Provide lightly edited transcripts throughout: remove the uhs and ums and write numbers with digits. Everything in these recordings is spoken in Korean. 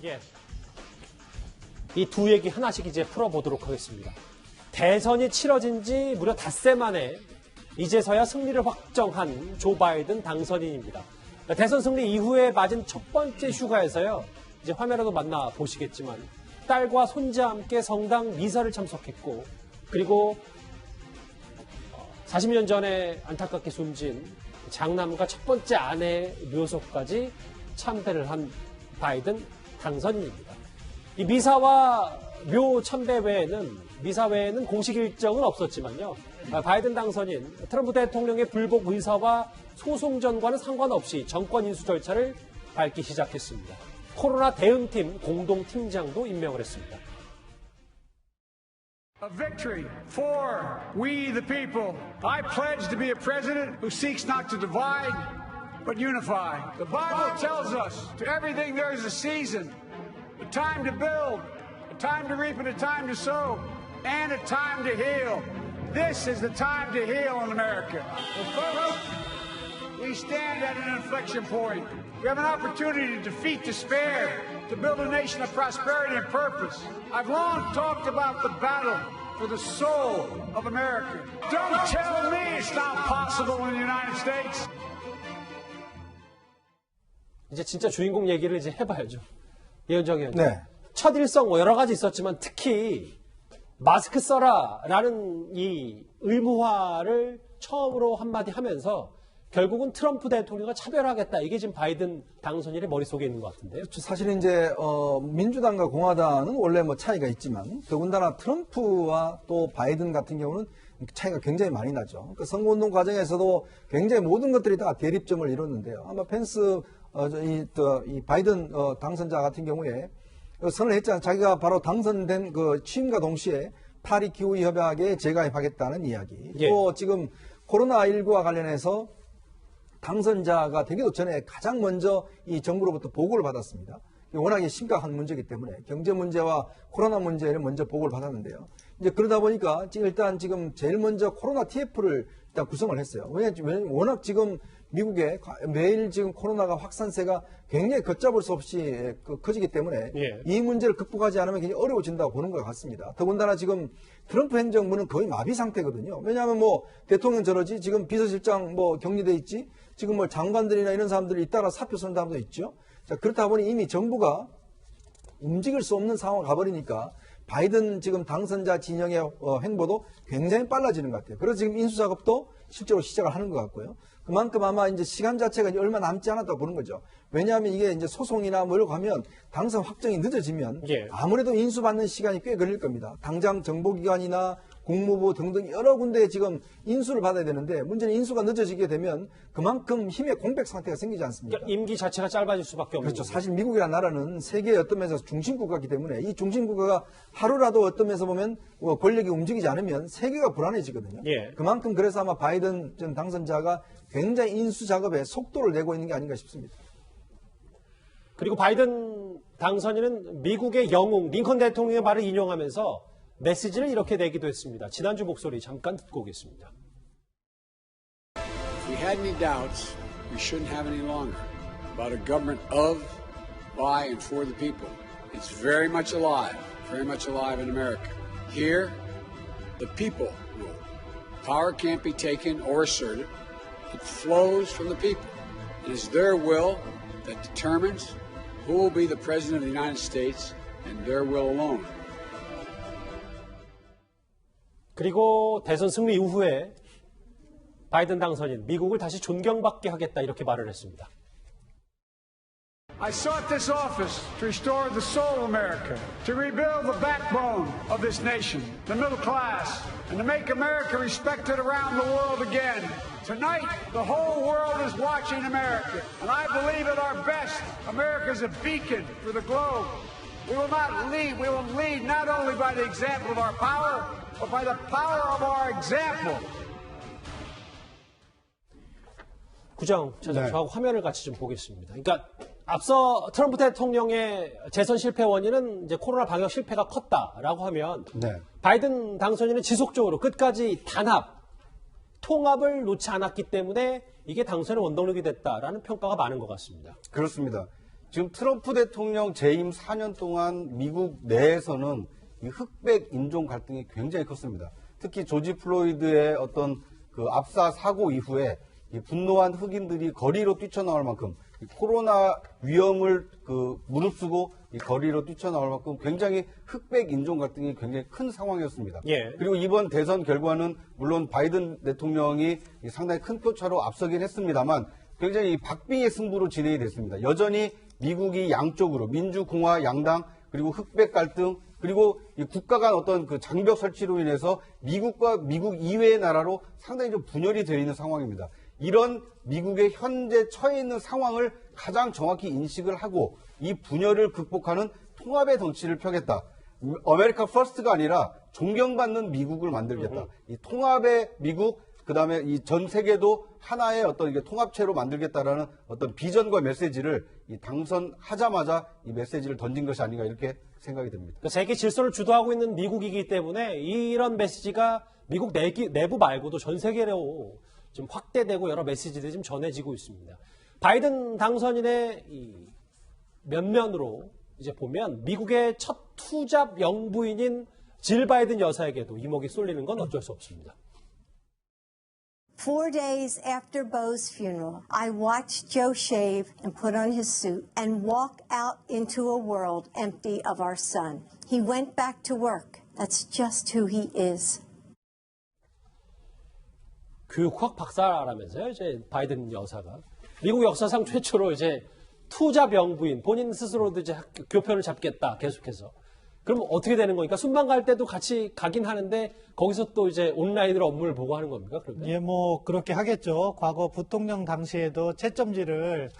예. 이 두 얘기 하나씩 이제 풀어보도록 하겠습니다. 대선이 치러진 지 무려 닷새 만에 이제서야 승리를 확정한 조 바이든 당선인입니다. 대선 승리 이후에 맞은 첫 번째 휴가에서요. 이제 화면에도 만나 보시겠지만 딸과 손자와 함께 성당 미사를 참석했고 그리고 40년 전에 안타깝게 숨진 장남과 첫 번째 아내의 묘소까지 참배를 한 바이든 당선인입니다. 이 미사와 묘 참배 외에는 미사 외에는 공식 일정은 없었지만요. 바이든 당선인 트럼프 대통령의 불복 의사와 소송전과는 상관없이 정권 인수 절차를 밟기 시작했습니다. 코로나 대응팀 공동팀장도 임명을 했습니다. A victory for we the people. I pledge to be a president who seeks not to divide, but unify. The Bible tells us to everything there is a season, a time to build, a time to reap and a time to sow, and a time to heal. This is the time to heal in America. Well, folks, we stand at an inflection point. We have an opportunity to defeat despair, to build a nation of prosperity and purpose. I've long talked about the battle for the soul of America. Don't tell me it's not possible in the United States. 이제 진짜 주인공 얘기를 이제 해봐야죠. 이현정 의원님. 네. 첫 일성 뭐 여러 가지 있었지만 특히 마스크 써라라는 이 의무화를 처음으로 한마디 하면서 결국은 트럼프 대통령과 차별하겠다. 이게 지금 바이든 당선인의 머릿속에 있는 것 같은데요. 사실은 이제 민주당과 공화당은 원래 뭐 차이가 있지만 더군다나 트럼프와 또 바이든 같은 경우는 차이가 굉장히 많이 나죠. 그 선거운동 과정에서도 굉장히 모든 것들이 다 대립점을 이뤘는데요. 아마 펜스 이 바이든 당선자 같은 경우에 선을 했잖아요. 자기가 바로 당선된 그 취임과 동시에 파리 기후 협약에 재가입하겠다는 이야기. 예. 또 지금 코로나19와 관련해서 당선자가 되기도 전에 가장 먼저 이 정부로부터 보고를 받았습니다. 워낙에 심각한 문제이기 때문에 경제 문제와 코로나 문제를 먼저 보고를 받았는데요. 이제 그러다 보니까 일단 지금 제일 먼저 코로나 TF를 일단 구성을 했어요. 왜냐하면 워낙 지금 미국에 매일 지금 코로나가 확산세가 굉장히 걷잡을 수 없이 커지기 때문에 예. 이 문제를 극복하지 않으면 굉장히 어려워진다고 보는 것 같습니다. 더군다나 지금 트럼프 행정부는 거의 마비 상태거든요. 왜냐하면 뭐 대통령 저러지 지금 비서실장 뭐 격리돼 있지 지금 뭐 장관들이나 이런 사람들이 잇따라 사표 쓴 사람도 있죠. 자, 그렇다 보니 이미 정부가 움직일 수 없는 상황을 가버리니까 바이든 지금 당선자 진영의 행보도 굉장히 빨라지는 것 같아요. 그래서 지금 인수작업도 실제로 시작을 하는 것 같고요. 그만큼 아마 이제 시간 자체가 이제 얼마 남지 않았다고 보는 거죠. 왜냐하면 이게 이제 소송이나 뭐 이러고 하면 당선 확정이 늦어지면 예. 아무래도 인수받는 시간이 꽤 걸릴 겁니다. 당장 정보기관이나 국무부 등등 여러 군데에 지금 인수를 받아야 되는데 문제는 인수가 늦어지게 되면 그만큼 힘의 공백 상태가 생기지 않습니까? 그러니까 임기 자체가 짧아질 수밖에 없는 그렇죠. 거죠. 사실 미국이라는 나라는 세계의 어떤 면에서 중심국가이기 때문에 이 중심국가가 하루라도 어떤 면에서 보면 권력이 움직이지 않으면 세계가 불안해지거든요. 예. 그만큼 그래서 아마 바이든 전 당선자가 굉장히 인수 작업에 속도를 내고 있는 게 아닌가 싶습니다. 그리고 바이든 당선인은 미국의 영웅 링컨 대통령의 말을 인용하면서 메시지를 이렇게 내기도 했습니다. 지난주 목소리 잠깐 듣고 오겠습니다. If we had any doubts, we shouldn't have any longer about a government of, by, and for the people. It's very much alive in America. Here, the people rule. Power can't be taken or asserted. It flows from the people. It is their will that determines who will be the President of the United States and their will alone. 그리고 대선 승리 이후에 바이든 당선인 미국을 다시 존경받게 하겠다 이렇게 말을 했습니다. I sought this office to restore the soul of America, to rebuild the backbone of this nation, the middle class, and to make America respected around the world again. Tonight, the whole world is watching America, and I believe at our best, America is a beacon for the globe. We will lead not only by the example of our power, but by the power of our example. 구정, 네. 저하고 화면을 같이 좀 보겠습니다. 그러니까 앞서 트럼프 대통령의 재선 실패 원인은 이제 코로나 방역 실패가 컸다라고 하면 네. 바이든 당선인은 지속적으로 끝까지 단합, 통합을 놓지 않았기 때문에 이게 당선의 원동력이 됐다라는 평가가 많은 것 같습니다. 그렇습니다. 지금 트럼프 대통령 재임 4년 동안 미국 내에서는 이 흑백 인종 갈등이 굉장히 컸습니다. 특히 조지 플로이드의 어떤 그 압사 사고 이후에 이 분노한 흑인들이 거리로 뛰쳐나올 만큼 이 코로나 위험을 그 무릅쓰고 이 거리로 뛰쳐나올 만큼 굉장히 흑백 인종 갈등이 굉장히 큰 상황이었습니다. 예. 그리고 이번 대선 결과는 물론 바이든 대통령이 상당히 큰 표차로 앞서긴 했습니다만 굉장히 박빙의 승부로 진행이 됐습니다. 여전히 미국이 양쪽으로 민주공화 양당 그리고 흑백 갈등 그리고 이 국가 간 어떤 그 장벽 설치로 인해서 미국과 미국 이외의 나라로 상당히 좀 분열이 되어 있는 상황입니다. 이런 미국의 현재 처해 있는 상황을 가장 정확히 인식을 하고 이 분열을 극복하는 통합의 정치를 펴겠다. 아메리카 퍼스트가 아니라 존경받는 미국을 만들겠다. 이 통합의 미국, 그 다음에 이 전 세계도 하나의 어떤 이게 통합체로 만들겠다라는 어떤 비전과 메시지를 이 당선하자마자 이 메시지를 던진 것이 아닌가 이렇게 생각이 듭니다. 세계 질서를 주도하고 있는 미국이기 때문에 이런 메시지가 미국 내부 말고도 전 세계로 좀 확대되고 여러 메시지들이 좀 전해지고 있습니다. 바이든 당선인의 이 면면으로 이제 보면 미국의 첫 투잡 영부인인 질 바이든 여사에게도 이목이 쏠리는 건 어쩔 수 없습니다. 4 days after Beau's funeral, I watched Joe shave and put on his suit and walk out into a world empty of our son. He went back to work. That's just who he is. 교육학 박사라면서요, 이제 바이든 여사가 미국 역사상 최초로 이제 투잡 영부인 본인 스스로도 이제 교편을 잡겠다 계속해서. 그럼 어떻게 되는 거니까 순방 갈 때도 같이 가긴 하는데 거기서 또 이제 온라인으로 업무를 보고 하는 겁니까? 그러면? 예, 뭐 그렇게 하겠죠. 과거 부통령 당시에도 채점지를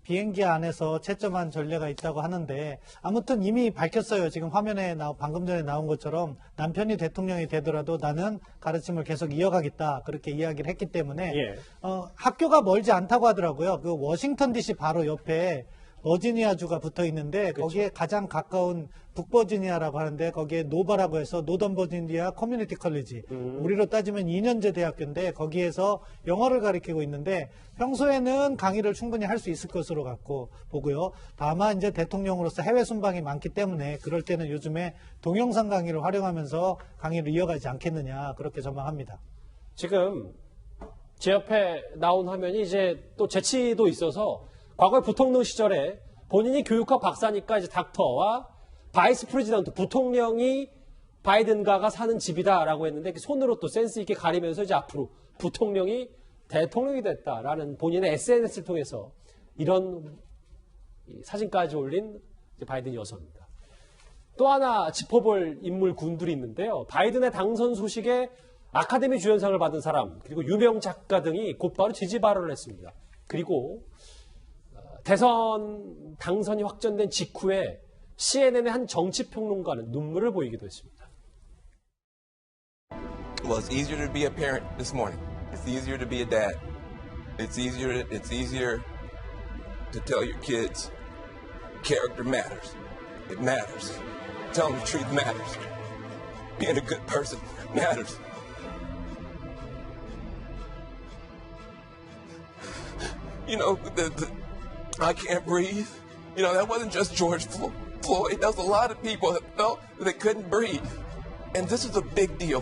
비행기 안에서 채점한 전례가 있다고 하는데 아무튼 이미 밝혔어요. 지금 화면에 방금 전에 나온 것처럼 남편이 대통령이 되더라도 나는 가르침을 계속 이어가겠다 그렇게 이야기를 했기 때문에 예. 학교가 멀지 않다고 하더라고요. 그 워싱턴 DC 바로 옆에 버지니아주가 붙어 있는데 거기에 가장 가까운 북버지니아라고 하는데 거기에 노바라고 해서 노던 버지니아 커뮤니티 컬리지 우리로 따지면 2년제 대학교인데 거기에서 영어를 가르치고 있는데 평소에는 강의를 충분히 할 수 있을 것으로 보고요. 다만 이제 대통령으로서 해외 순방이 많기 때문에 그럴 때는 요즘에 동영상 강의를 활용하면서 강의를 이어가지 않겠느냐 그렇게 전망합니다. 지금 제 옆에 나온 화면이 이제 또 재치도 있어서 과거에 부통령 시절에 본인이 교육학 박사니까 이제 닥터와 바이스 프레지던트 부통령이 바이든가가 사는 집이다라고 했는데 손으로 또 센스 있게 가리면서 이제 앞으로 부통령이 대통령이 됐다라는 본인의 SNS를 통해서 이런 사진까지 올린 이제 바이든 여사입니다. 또 하나 짚어볼 인물 군들이 있는데요. 바이든의 당선 소식에 아카데미 주연상을 받은 사람 그리고 유명 작가 등이 곧바로 지지 발언을 했습니다. 그리고 대선 당선이 확정된 직후에 CNN의 한 정치평론가는 눈물을 보이기도 했습니다. Well, it's easier to be a parent this morning. It's easier to be a dad. It's easier to tell your kids character matters. It matters. Telling the truth matters. Being a good person matters. You know, I can't breathe. You know, that wasn't just George Floyd. That was a lot of people that felt that they couldn't breathe. And this is a big deal.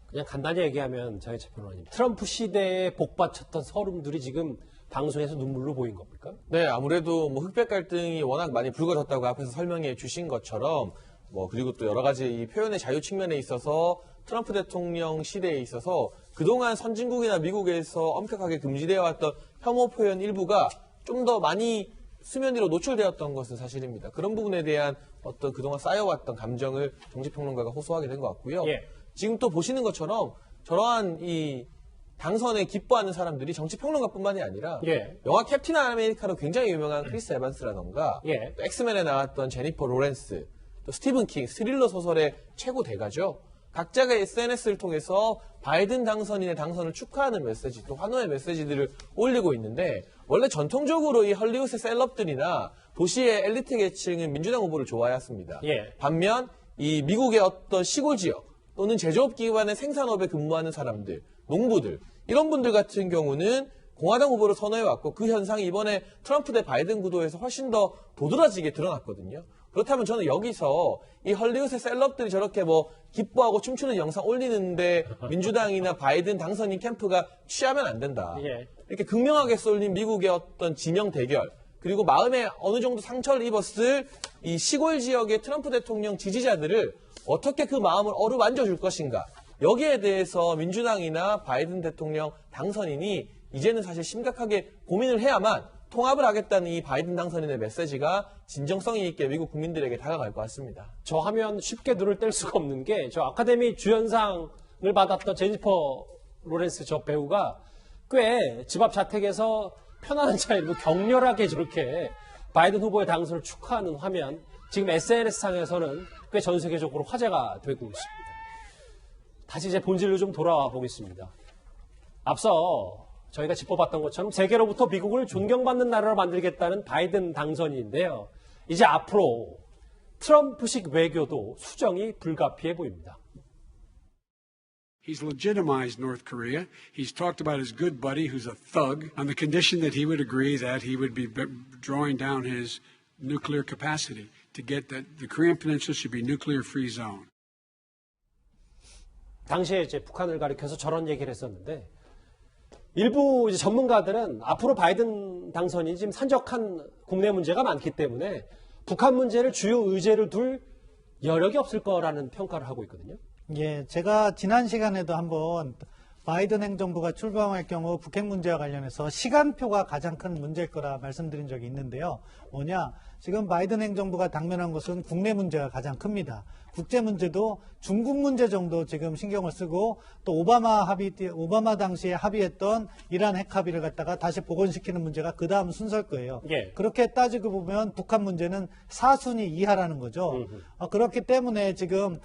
그냥 간단히 얘기하면 저희 재평론가님 트럼프 시대에 복받쳤던 서름들이 지금 방송에서 눈물로 보인 겁니까? 네, 아무래도 뭐 흑백 갈등이 워낙 많이 불거졌다고 앞에서 설명해 주신 것처럼 그리고 또 여러 가지 이 표현의 자유 측면에 있어서 트럼프 대통령 시대에 있어서 그동안 선진국이나 미국에서 엄격하게 금지되어 왔던 혐오 표현 일부가 좀 더 많이 수면 위로 노출되었던 것은 사실입니다. 그런 부분에 대한 어떤 그동안 쌓여왔던 감정을 정치평론가가 호소하게 된 것 같고요. 예. 지금 또 보시는 것처럼 저러한 이 당선에 기뻐하는 사람들이 정치평론가뿐만이 아니라 예. 영화 캡틴 아메리카로 굉장히 유명한 크리스 에반스라던가 예. 또 엑스맨에 나왔던 제니퍼 로렌스 또 스티븐 킹 스릴러 소설의 최고 대가죠. 각자가 SNS를 통해서 바이든 당선인의 당선을 축하하는 메시지 또 환호의 메시지들을 올리고 있는데 원래 전통적으로 이 헐리우드의 셀럽들이나 도시의 엘리트 계층은 민주당 후보를 좋아했습니다. 예. 반면 이 미국의 어떤 시골 지역 또는 제조업 기관의 생산업에 근무하는 사람들, 농부들 이런 분들 같은 경우는 공화당 후보를 선호해왔고 그 현상이 이번에 트럼프 대 바이든 구도에서 훨씬 더 도드라지게 드러났거든요. 그렇다면 저는 여기서 이 헐리우드의 셀럽들이 저렇게 뭐 기뻐하고 춤추는 영상 올리는데 민주당이나 바이든 당선인 캠프가 취하면 안 된다. 예. 이렇게 극명하게 쏠린 미국의 어떤 진영 대결 그리고 마음에 어느 정도 상처를 입었을 이 시골 지역의 트럼프 대통령 지지자들을 어떻게 그 마음을 어루만져 줄 것인가. 여기에 대해서 민주당이나 바이든 대통령 당선인이 이제는 사실 심각하게 고민을 해야만 통합을 하겠다는 이 바이든 당선인의 메시지가 진정성이 있게 미국 국민들에게 다가갈 것 같습니다. 저 하면 쉽게 눈을 뗄 수가 없는 게 저 아카데미 주연상을 받았던 제니퍼 로렌스 저 배우가 꽤 집 앞 자택에서 편안한 자리로 격렬하게 저렇게 바이든 후보의 당선을 축하하는 화면 지금 SNS상에서는 꽤 전 세계적으로 화제가 되고 있습니다. 다시 이제 본질로 좀 돌아와 보겠습니다. 앞서 저희가 짚어봤던 것처럼 세계로부터 미국을 존경받는 나라로 만들겠다는 바이든 당선인인데요. 이제 앞으로 트럼프식 외교도 수정이 불가피해 보입니다. He's legitimized North Korea. He's talked about his good buddy who's a thug on the condition that he would agree that he would be drawing down his nuclear capacity to get that the Korean Peninsula should be nuclear-free zone. 당시에 이제 북한을 가리켜서 저런 얘기를 했었는데 일부 이제 전문가들은 앞으로 바이든 당선이 지금 산적한 국내 문제가 많기 때문에 북한 문제를 주요 의제로 둘 여력이 없을 거라는 평가를 하고 있거든요. 예, 제가 지난 시간에도 한번 바이든 행정부가 출범할 경우 북핵 문제와 관련해서 시간표가 가장 큰 문제일 거라 말씀드린 적이 있는데요. 뭐냐? 지금 바이든 행정부가 당면한 것은 국내 문제가 가장 큽니다. 국제 문제도 중국 문제 정도 지금 신경을 쓰고 또 오바마 당시에 합의했던 이란 핵 합의를 갖다가 다시 복원시키는 문제가 그 다음 순서일 거예요. 예. 그렇게 따지고 보면 북한 문제는 4순위 이하라는 거죠. 그렇기 때문에 지금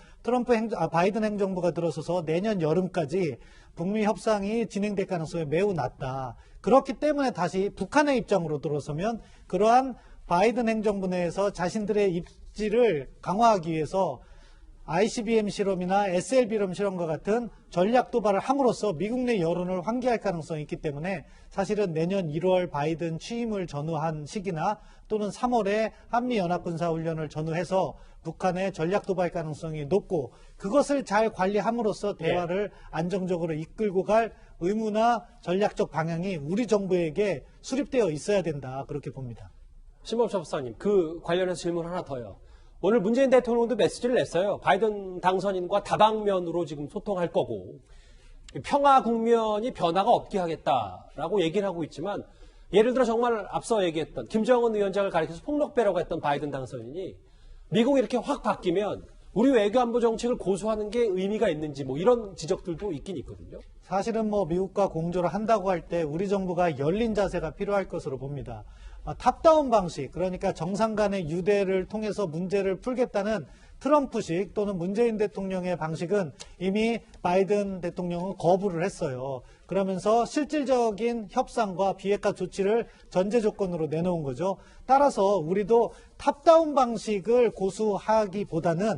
바이든 행정부가 들어서서 내년 여름까지 북미 협상이 진행될 가능성이 매우 낮다. 그렇기 때문에 다시 북한의 입장으로 들어서면 그러한 바이든 행정부 내에서 자신들의 입지를 강화하기 위해서 ICBM 실험이나 SLBM 실험과 같은 전략 도발을 함으로써 미국 내 여론을 환기할 가능성이 있기 때문에 사실은 내년 1월 바이든 취임을 전후한 시기나 또는 3월에 한미연합군사훈련을 전후해서 북한의 전략 도발 가능성이 높고 그것을 잘 관리함으로써 대화를 안정적으로 이끌고 갈 의무나 전략적 방향이 우리 정부에게 수립되어 있어야 된다. 그렇게 봅니다. 신범철 박사님, 그 관련해서 질문 하나 더요. 오늘 문재인 대통령도 메시지를 냈어요. 바이든 당선인과 다방면으로 지금 소통할 거고 평화 국면이 변화가 없게 하겠다라고 얘기를 하고 있지만 예를 들어 정말 앞서 얘기했던 김정은 위원장을 가리켜서 폭력배라고 했던 바이든 당선인이 미국이 이렇게 확 바뀌면 우리 외교안보 정책을 고수하는 게 의미가 있는지 뭐 이런 지적들도 있긴 있거든요. 사실은 뭐 미국과 공조를 한다고 할 때 우리 정부가 열린 자세가 필요할 것으로 봅니다. 탑다운 방식, 그러니까 정상 간의 유대를 통해서 문제를 풀겠다는 트럼프식 또는 문재인 대통령의 방식은 이미 바이든 대통령은 거부를 했어요. 그러면서 실질적인 협상과 비핵화 조치를 전제 조건으로 내놓은 거죠. 따라서 우리도 탑다운 방식을 고수하기보다는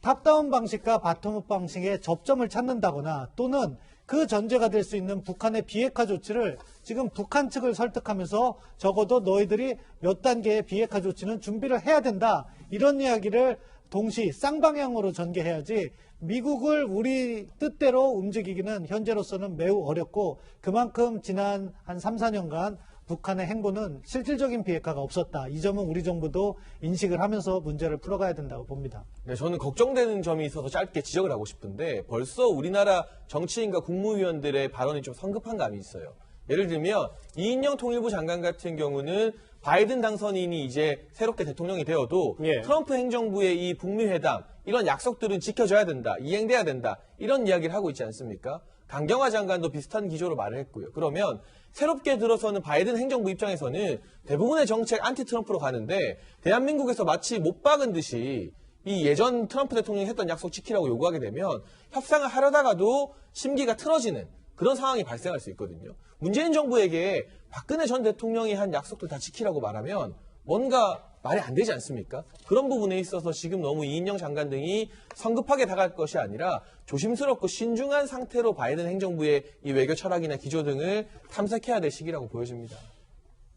탑다운 방식과 바텀업 방식의 접점을 찾는다거나 또는 그 전제가 될 수 있는 북한의 비핵화 조치를 지금 북한 측을 설득하면서 적어도 너희들이 몇 단계의 비핵화 조치는 준비를 해야 된다. 이런 이야기를 동시 쌍방향으로 전개해야지 미국을 우리 뜻대로 움직이기는 현재로서는 매우 어렵고 그만큼 지난 한 3, 4년간 북한의 행보는 실질적인 비핵화가 없었다. 이 점은 우리 정부도 인식을 하면서 문제를 풀어가야 된다고 봅니다. 네, 저는 걱정되는 점이 있어서 짧게 지적을 하고 싶은데 벌써 우리나라 정치인과 국무위원들의 발언이 좀 성급한 감이 있어요. 예를 들면 이인영 통일부 장관 같은 경우는 바이든 당선인이 이제 새롭게 대통령이 되어도 트럼프 행정부의 이 북미 회담 이런 약속들은 지켜져야 된다. 이행돼야 된다. 이런 이야기를 하고 있지 않습니까? 강경화 장관도 비슷한 기조로 말을 했고요. 그러면 새롭게 들어서는 바이든 행정부 입장에서는 대부분의 정책 안티 트럼프로 가는데 대한민국에서 마치 못 박은 듯이 이 예전 트럼프 대통령이 했던 약속 지키라고 요구하게 되면 협상을 하려다가도 심기가 틀어지는 그런 상황이 발생할 수 있거든요. 문재인 정부에게 박근혜 전 대통령이 한 약속들 다 지키라고 말하면 뭔가 말이 안 되지 않습니까? 그런 부분에 있어서 지금 너무 이인영 장관 등이 성급하게 다가갈 것이 아니라 조심스럽고 신중한 상태로 바이든 행정부의 이 외교 철학이나 기조 등을 탐색해야 될 시기라고 보여집니다.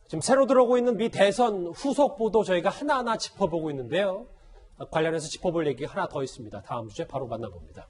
지금 새로 들어오고 있는 미 대선 후속 보도 저희가 하나하나 짚어보고 있는데요. 관련해서 짚어볼 얘기가 하나 더 있습니다. 다음 주제 바로 만나봅니다.